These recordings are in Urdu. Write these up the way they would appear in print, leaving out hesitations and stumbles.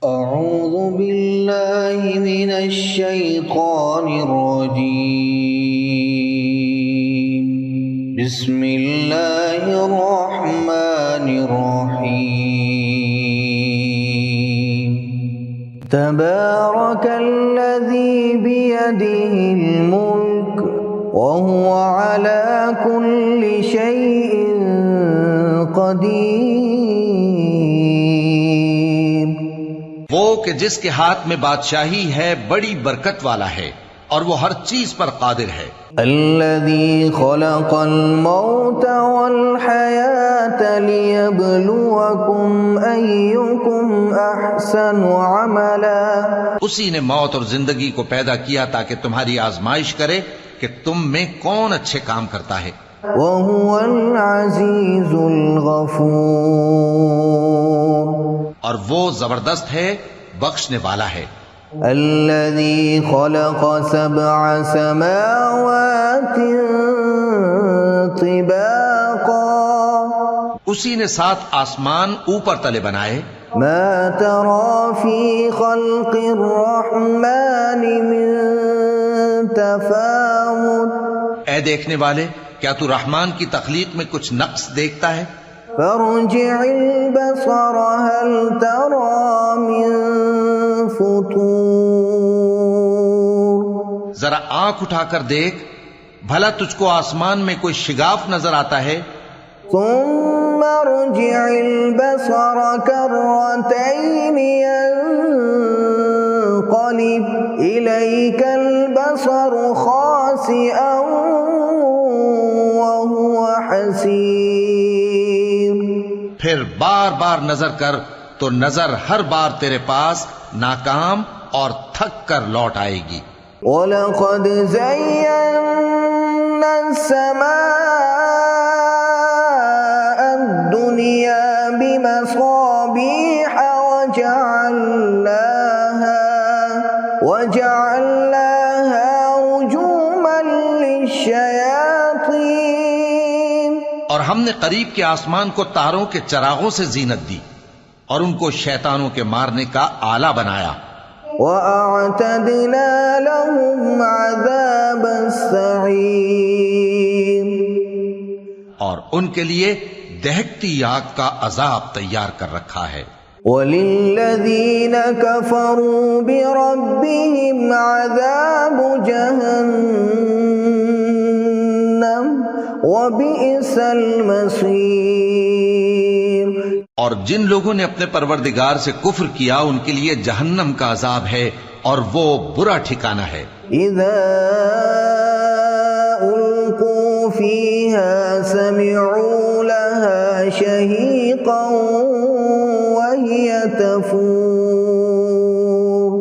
اعوذ باللہ من الشیطان الرجیم بسم اللہ الرحمن الرحیم تبارک الذی بیدہ الملک وهو على كل شيء قدیر، وہ کہ جس کے ہاتھ میں بادشاہی ہے بڑی برکت والا ہے اور وہ ہر چیز پر قادر ہے۔ الذي خلق الموت والحیاة لیبلوکم ایکم احسن عملا، اسی نے موت اور زندگی کو پیدا کیا تاکہ تمہاری آزمائش کرے کہ تم میں کون اچھے کام کرتا ہے۔ وهو العزیز الغفور، اور وہ زبردست ہے، بخشنے والا ہے۔ الذي خلق سبع سماوات طباقا، اسی نے 7 آسمان اوپر تلے بنائے۔ ما ترى في خلق الرحمن من تفاوت، اے دیکھنے والے، کیا تو رحمان کی تخلیق میں کچھ نقص دیکھتا ہے؟ فارجع البصر هل ترى من فطور، ذرا آنکھ اٹھا کر دیکھ، بھلا تجھ کو آسمان میں کوئی شگاف نظر آتا ہے؟ ثم ارجع البصر كرتين ينقلب إليك البصر خاسئا وهو حسير، پھر بار بار نظر کر تو نظر ہر بار تیرے پاس ناکام اور تھک کر لوٹ آئے گی۔ وَلَقَدْ زَيَّنَّا السَّمَاءَ الدُّنْيَا بِمَصَابِيحَ وَجَعَلْنَاهَا رُجُومًا لِلشَّيَاطِينِ، اور ہم نے قریب کے آسمان کو تاروں کے چراغوں سے زینت دی اور ان کو شیطانوں کے مارنے کا آلہ بنایا۔ وَأَعْتَدْنَا لَهُمْ عَذَابَ السَّعِيرِ، اور ان کے لیے دہکتی آگ کا عذاب تیار کر رکھا ہے۔ وَلِلَّذِينَ كَفَرُوا بِرَبِّهِمْ عَذَابُ جَهَنَّمَ وَبِئْسَ الْمَصِيرُ، اور جن لوگوں نے اپنے پروردگار سے کفر کیا ان کے لیے جہنم کا عذاب ہے اور وہ برا ٹھکانہ ہے۔ اذا القوا فيها سمعوا لها شهيقا وهي تفور،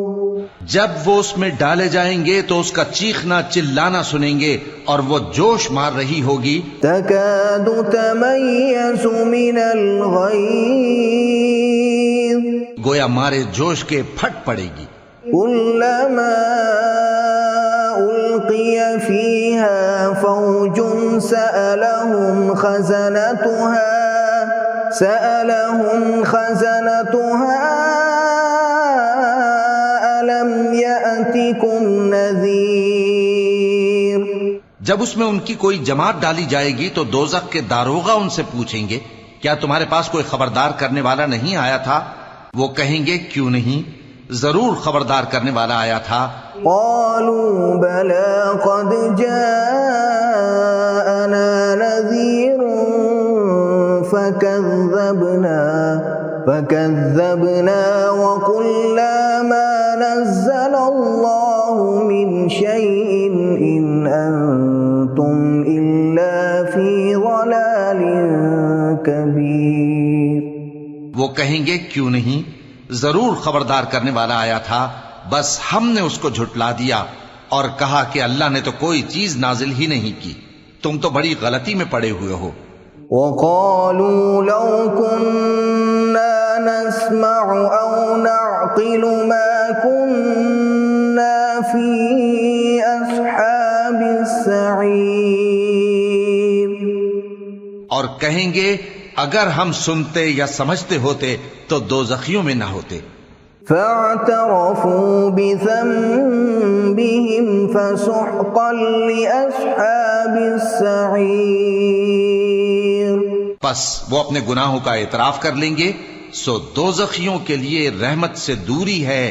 جب وہ اس میں ڈالے جائیں گے تو اس کا چیخنا چلانا سنیں گے اور وہ جوش مار رہی ہوگی۔ تكاد تميز من الغيظ، گویا مارے جوش کے پھٹ پڑے گی۔ كلما ألقي فيها فوج سألهم خزنتها ألم يأتكم نذير، جب اس میں ان کی کوئی جماعت ڈالی جائے گی تو دوزخ کے داروغہ ان سے پوچھیں گے کیا تمہارے پاس کوئی خبردار کرنے والا نہیں آیا تھا؟ وہ کہیں گے کیوں نہیں، ضرور خبردار کرنے والا آیا تھا۔ قالوا بلى قد جاءنا نذير فكذبنا وقلنا ما نزل الله من شيء إن أنتم إلا في ضلال كبير، وہ کہیں گے کیوں نہیں، ضرور خبردار کرنے والا آیا تھا، بس ہم نے اس کو جھٹلا دیا اور کہا کہ اللہ نے تو کوئی چیز نازل ہی نہیں کی، تم تو بڑی غلطی میں پڑے ہوئے ہو۔ وقالوا لو كنا نسمع أو نعقل ما كنا في أصحاب السعير، اور کہیں گے اگر ہم سنتے یا سمجھتے ہوتے تو دوزخیوں میں نہ ہوتے۔ فاعترفوا بذنبهم فسحقا لأصحاب السعیر. پس وہ اپنے گناہوں کا اعتراف کر لیں گے، سو دوزخیوں کے لیے رحمت سے دوری ہے.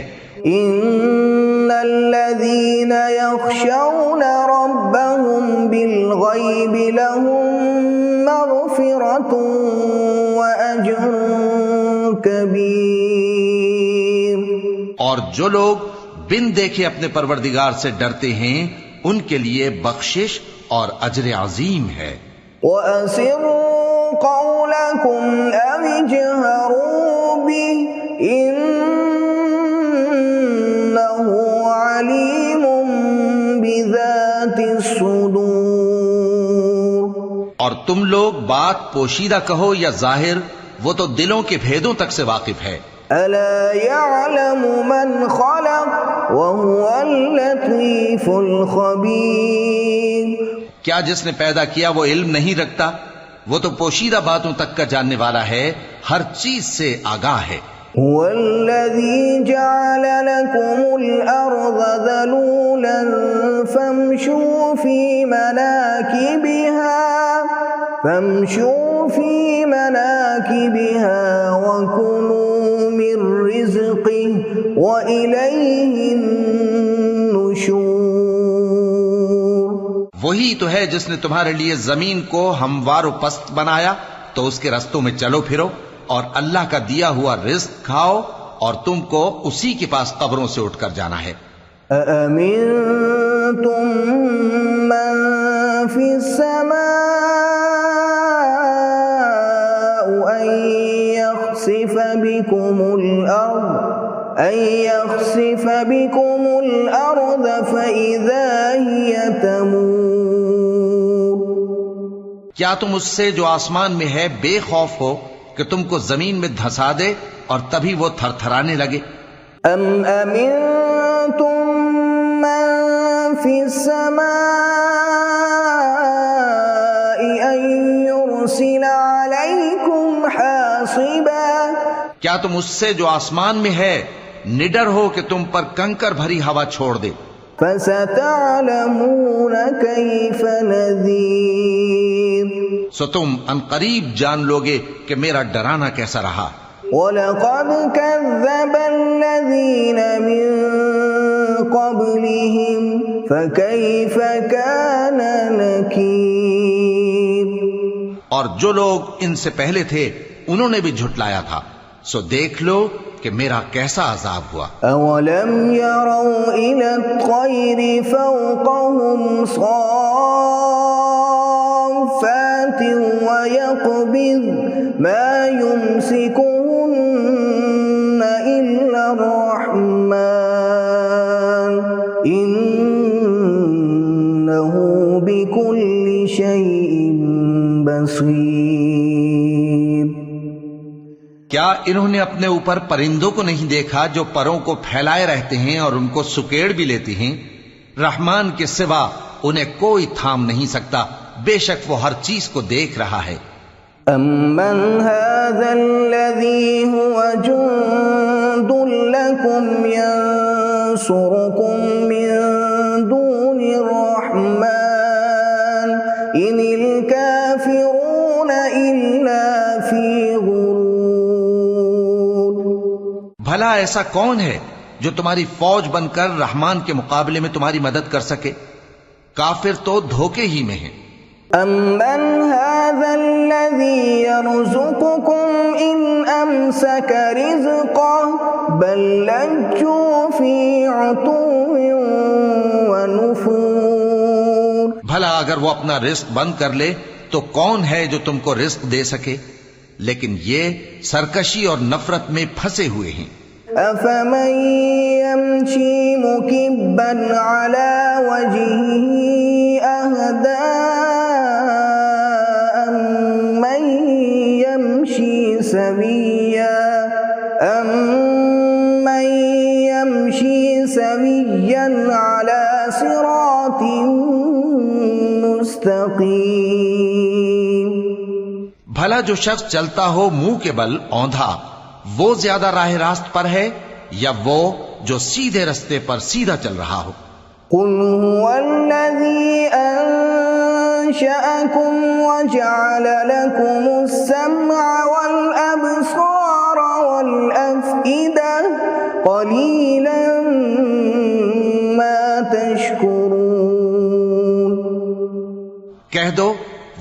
ان الذين يخشون ربهم بالغيب لهم مغفرة واجر كبير. اور جو لوگ بن دیکھے اپنے پروردگار سے ڈرتے ہیں ان کے لیے بخشش اور اجر عظیم ہے. وَأَسِرُّوا قَوْلَكُمْ أَوِ اجْهَرُوا بِهِ إِنَّهُ عَلِيمٌ بِذَاتِ الصُّدُورِ. اور تم لوگ بات پوشیدہ کہو یا ظاہر، وہ تو دلوں کے بھیدوں تک سے واقف ہے. أَلَا يَعْلَمُ مَنْ خَلَقَ وَهُوَ اللَّطِيفُ الْخَبِيرُ. کیا جس نے پیدا کیا وہ علم نہیں رکھتا؟ وہ تو پوشیدہ باتوں تک کا جاننے والا ہے، ہر چیز سے آگاہ ہے. هو الذي جعل لكم الأرض ذلولا فامشوا في مناكبها وكلوا من رزقه وإليه النشور. وہی تو ہے جس نے تمہارے لیے زمین کو ہموار و پست بنایا، تو اس کے رستوں میں چلو پھرو اور اللہ کا دیا ہوا رزق کھاؤ، اور تم کو اسی کے پاس قبروں سے اٹھ کر جانا ہے. أَأَمِنتُم مَّن فِي السَّمَاءِ أَن يَخْسِفَ بِكُمُ الْأَرْضَ فَإِذَا هِيَ تَمُورُ. کیا تم اس سے جو آسمان میں ہے بے خوف ہو کہ تم کو زمین میں دھسا دے اور تبھی وہ تھر تھرانے لگے؟ ام امنتم من فی السماء ان یرسل علیکم حاصبا. کیا تم اس سے جو آسمان میں ہے نڈر ہو کہ تم پر کنکر بھری ہوا چھوڑ دے؟ فستعلمون کیف نذیر. سو تم ان قریب جان لوگے کہ میرا ڈرانا کیسا رہا. وَلَقَدْ كَذَّبَ الَّذِينَ مِن قَبْلِهِمْ فَكَيْفَ كَانَ نَكِيرِ. اور جو لوگ ان سے پہلے تھے انہوں نے بھی جھٹلایا تھا، سو دیکھ لو کہ میرا کیسا عذاب ہوا. أَوَلَمْ يَرَوْا إِلَى الطَّيْرِ فَوْقَهُمْ صَافَّاتٍ وَيَقْبِضْنَ مَا يُمْسِكُهُنَّ إِلَّا الرَّحْمَنُ إِنَّهُ بِكُلِّ شَيْءٍ بَصِيرٌ. کیا انہوں نے اپنے اوپر پرندوں کو نہیں دیکھا جو پروں کو پھیلائے رہتے ہیں اور ان کو سکیڑ بھی لیتی ہیں؟ رحمان کے سوا انہیں کوئی تھام نہیں سکتا، بے شک وہ ہر چیز کو دیکھ رہا ہے. أَمَّنْ هَذَا الَّذِي هُوَ جُندٌ لَكُمْ يَنصُرُكُم مِّن دُونِ الرَّحْمَنِ إِنِ الْكَافِرُونَ إِلَّا فِي غُرُورٍ. بھلا ایسا کون ہے جو تمہاری فوج بن کر رحمان کے مقابلے میں تمہاری مدد کر سکے؟ کافر تو دھوکے ہی میں ہیں. أَمَّنْ هَذَا الَّذِي يَرْزُقُكُمْ إِنْ أَمْسَكَ رِزْقَهُ بَل لَّجُّوا فِي عُتُوٍّ وَنُفُورٍ. بھلا اگر وہ اپنا رزق بند کر لے تو کون ہے جو تم کو رزق دے سکے؟ لیکن یہ سرکشی اور نفرت میں پھنسے ہوئے ہیں. أَفَمَن يَمْشِي مُكِبًّا عَلَى وَجْهِهِ أَهْدَىٰ أَمَّن يَمْشِي سَوِيًّا عَلَى صِرَاطٍ مُسْتَقِيمٍ. بھلا جو شخص چلتا ہو منہ کے بل اوندھا، وہ زیادہ راہ راست پر ہے یا وہ جو سیدھے رستے پر سیدھا چل رہا ہو؟ قل هو الذي أنشأكم وجعل لكم السمع والأبصار والأفئدة قليلا ما تشكرون۔ کہہ دو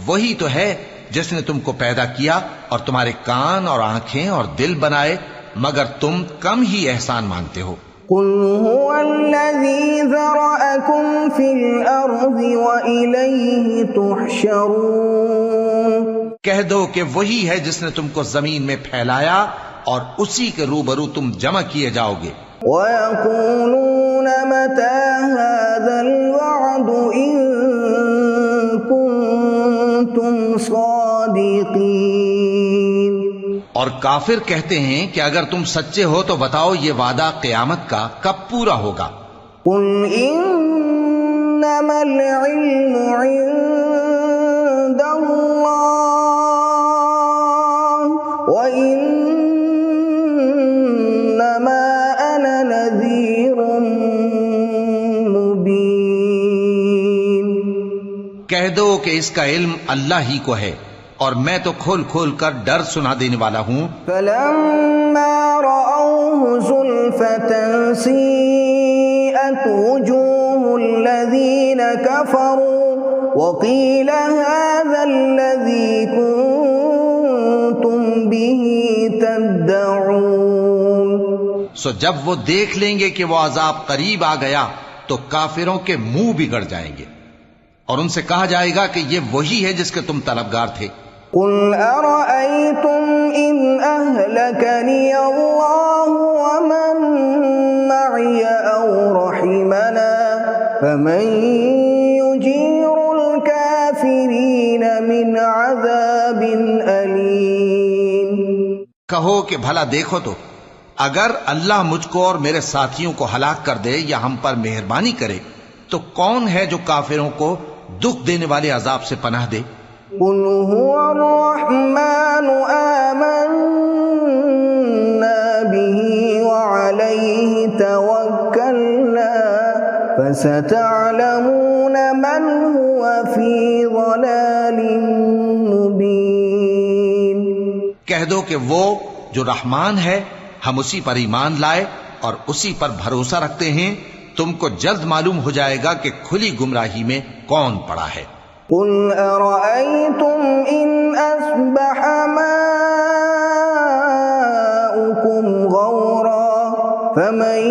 وہی تو ہے جس نے تم کو پیدا کیا اور تمہارے کان اور آنکھیں اور دل بنائے، مگر تم کم ہی احسان مانتے ہو۔ قل هو الذي ذرأكم في الأرض وإليه تحشرون۔ کہہ دو کہ وہی ہے جس نے تم کو زمین میں پھیلایا اور اسی کے روبرو تم جمع کیے جاؤ گے۔ وَيَقُولُونَ مَتَى هَذَا الْوَعْدُ إِن كُنتُمْ صَادِقِينَ۔ اور کافر کہتے ہیں کہ اگر تم سچے ہو تو بتاؤ یہ وعدہ قیامت کا کب پورا ہوگا؟ قُلْ إِنَّمَا الْعِلْمُ عِندَ اللَّهِ وَإِنَّمَا أَنَا نَذِيرٌ مُبِينٌ۔ کہہ دو کہ اس کا علم اللہ ہی کو ہے اور میں تو کھول کھول کر ڈر سنا دینے والا ہوں۔ فَلَمَّا رَأَوْهُ زُلْفَةً سِيئَتْ وُجُوهُ الَّذِينَ كَفَرُوا وَقِيلَ هَذَا الَّذِي كُنتُم بِهِ تَدَّعُونَ۔ سو جب وہ دیکھ لیں گے کہ وہ عذاب قریب آ گیا تو کافروں کے منہ بگڑ جائیں گے اور ان سے کہا جائے گا کہ یہ وہی ہے جس کے تم طلبگار تھے۔ قُلْ أَرَأَيْتُمْ إِنْ أَهْلَكَنِيَ اللَّهُ وَمَن مَّعِيَ أَوْ رَحِمَنَا فَمَن يُجِيرُ الْكَافِرِينَ مِنْ عَذَابٍ أَلِيمٍ۔ کہو کہ بھلا دیکھو تو اگر اللہ مجھ کو اور میرے ساتھیوں کو ہلاک کر دے یا ہم پر مہربانی کرے تو کون ہے جو کافروں کو دکھ دینے والے عذاب سے پناہ دے؟ قُلْ هُوَ الرَّحْمَنُ آمَنَّا بِهِ وَعَلَيْهِ تَوَكَّلْنَا فَسَتَعْلَمُونَ مَنْ هُوَ فِي ضَلَالٍ مُبِينٍ۔ کہہ دو کہ وہ جو رحمان ہے ہم اسی پر ایمان لائے اور اسی پر بھروسہ رکھتے ہیں، تم کو جلد معلوم ہو جائے گا کہ کھلی گمراہی میں کون پڑا ہے۔ قُلْ أَرَأَيْتُمْ إِنْ أَصْبَحَ مَاؤُكُمْ غَوْرًا فَمَن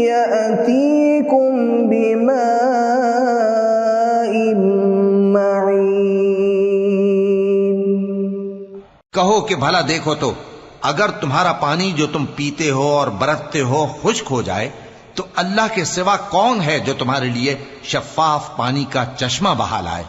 يَأْتِيكُم بِمَاءٍ مَّعِينٍ۔ کہو کہ بھلا دیکھو تو اگر تمہارا پانی جو تم پیتے ہو اور برتتے ہو خشک ہو جائے تو اللہ کے سوا کون ہے جو تمہارے لیے شفاف پانی کا چشمہ بہا لائے؟